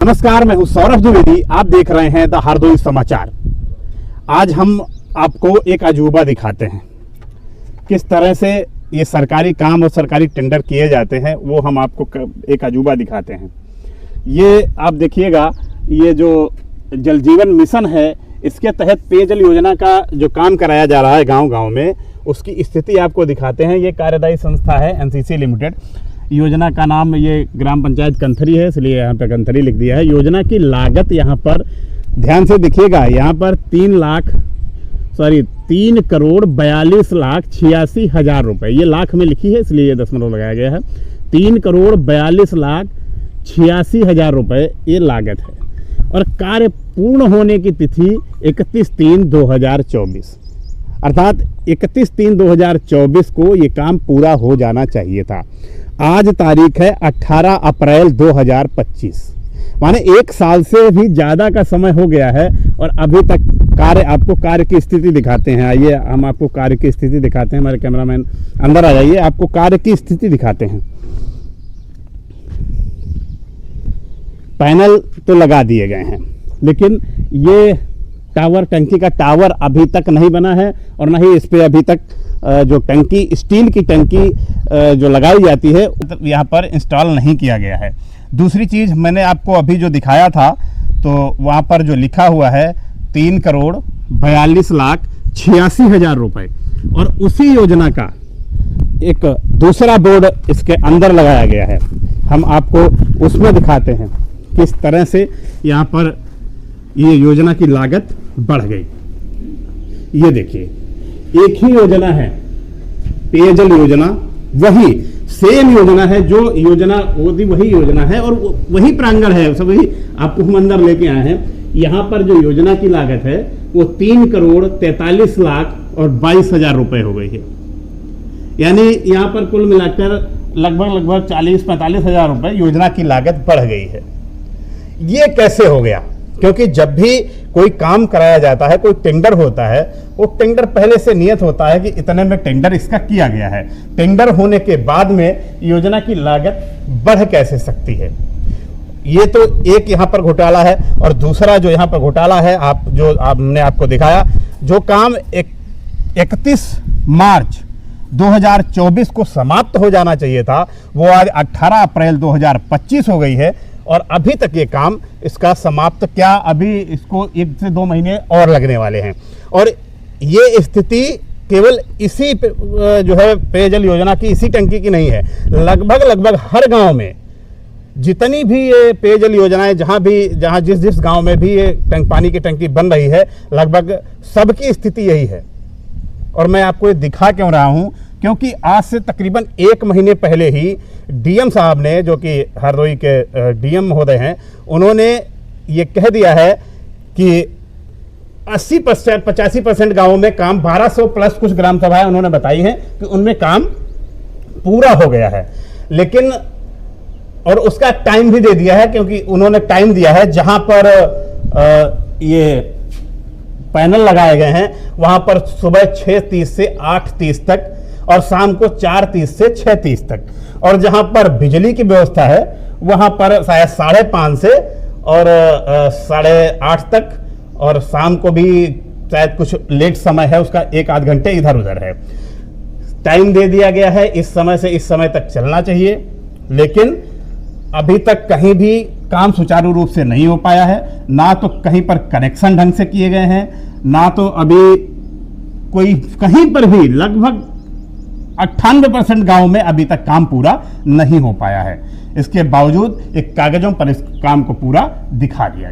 नमस्कार, मैं हूं सौरभ द्विवेदी। आप देख रहे हैं द हरदोई समाचार। आज हम आपको एक अजूबा दिखाते हैं, किस तरह से ये सरकारी काम और सरकारी टेंडर किए जाते हैं, वो हम आपको एक अजूबा दिखाते हैं। ये आप देखिएगा, ये जो जल जीवन मिशन है, इसके तहत पेयजल योजना का जो काम कराया जा रहा है गांव-गांव में, उसकी स्थिति आपको दिखाते हैं। ये कार्यदायी संस्था है एनसीसी लिमिटेड। योजना का नाम ये ग्राम पंचायत कंथरी है, इसलिए यहाँ पे कंथरी लिख दिया है। योजना की लागत यहाँ पर ध्यान से देखिएगा, यहाँ पर 3,42,86,000 रुपये, ये लाख में लिखी है इसलिए ये दशमलव लगाया गया है। 3,42,86,000 रुपये ये लागत है और कार्य पूर्ण होने की तिथि 31/3/2024, अर्थात 31/3/2024 को ये काम पूरा हो जाना चाहिए था। आज तारीख है 18 अप्रैल 2025, माने 1 साल से भी ज़्यादा का समय हो गया है और अभी तक आपको कार्य की स्थिति दिखाते हैं। आइए हम आपको कार्य की स्थिति दिखाते हैं। हमारे कैमरामैन अंदर आ जाइए, आपको कार्य की स्थिति दिखाते हैं। पैनल तो लगा दिए गए हैं, लेकिन ये टावर, टंकी का टावर अभी तक नहीं बना है और ना ही इस पे अभी तक जो टंकी, स्टील की टंकी जो लगाई जाती है, यहाँ पर इंस्टॉल नहीं किया गया है। दूसरी चीज़, मैंने आपको अभी जो दिखाया था, तो वहाँ पर जो लिखा हुआ है 3,42,86,000 रुपये, और उसी योजना का एक दूसरा बोर्ड इसके अंदर लगाया गया है। हम आपको उसमें दिखाते हैं किस तरह से यहाँ पर ये योजना की लागत बढ़ गई। ये देखिए, एक ही योजना है, पेयजल योजना, वही सेम योजना है, जो योजना वही योजना है और वही प्रांगण है, सब वही आपको हम अंदर लेके आए हैं। यहाँ पर जो योजना की लागत है वो 3,43,22,000 रुपए हो गई है। यानी यहाँ पर कुल मिलाकर लगभग 40-45 हजार रुपए योजना की लागत बढ़ गई है। ये कैसे हो गया? क्योंकि जब भी कोई काम कराया जाता है, कोई टेंडर होता है, वो टेंडर पहले से नियत होता है कि इतने में टेंडर इसका किया गया है। टेंडर होने के बाद में योजना की लागत बढ़ कैसे सकती है? ये तो एक यहाँ पर घोटाला है। और दूसरा जो यहाँ पर घोटाला है, हमने आपको दिखाया, जो काम 31 मार्च 2024 को समाप्त हो जाना चाहिए था, वो आज 18 अप्रैल 2025 हो गई है और अभी तक ये काम इसका समाप्त, क्या अभी इसको 1 से 2 महीने और लगने वाले हैं। और ये स्थिति केवल इसी जो है पेयजल योजना की, इसी टंकी की नहीं है। लगभग हर गांव में जितनी भी ये पेयजल योजनाएं, जहां जिस गांव में भी ये पानी की टंकी बन रही है, लगभग सबकी स्थिति यही है। और मैं आपको ये दिखा क्यों रहा हूं, क्योंकि आज से तकरीबन 1 महीने पहले ही डीएम साहब ने, जो कि हरदोई के डीएम महोदय हैं, उन्होंने ये कह दिया है कि 80% 85% गाँवों में काम, 1200 प्लस कुछ ग्राम सभाएं उन्होंने बताई हैं कि उनमें काम पूरा हो गया है। लेकिन और उसका टाइम भी दे दिया है, क्योंकि उन्होंने टाइम दिया है जहां पर ये पैनल लगाए गए हैं, वहां पर सुबह 6:30 से 8:30 तक और शाम को 4:30 से 6:30 तक। और जहां पर बिजली की व्यवस्था है, वहां पर शायद 5:30 से और 8:30 तक, और शाम को भी शायद कुछ लेट समय है, उसका 1-8 घंटे इधर उधर है। टाइम दे दिया गया है, इस समय से इस समय तक चलना चाहिए, लेकिन अभी तक कहीं भी काम सुचारू रूप से नहीं हो पाया है। ना तो कहीं पर कनेक्शन ढंग से किए गए हैं, ना तो अभी कोई कहीं पर भी, लगभग 98% गांव में अभी तक काम पूरा नहीं हो पाया है। इसके बावजूद एक कागजों पर इस काम को पूरा दिखा दिया।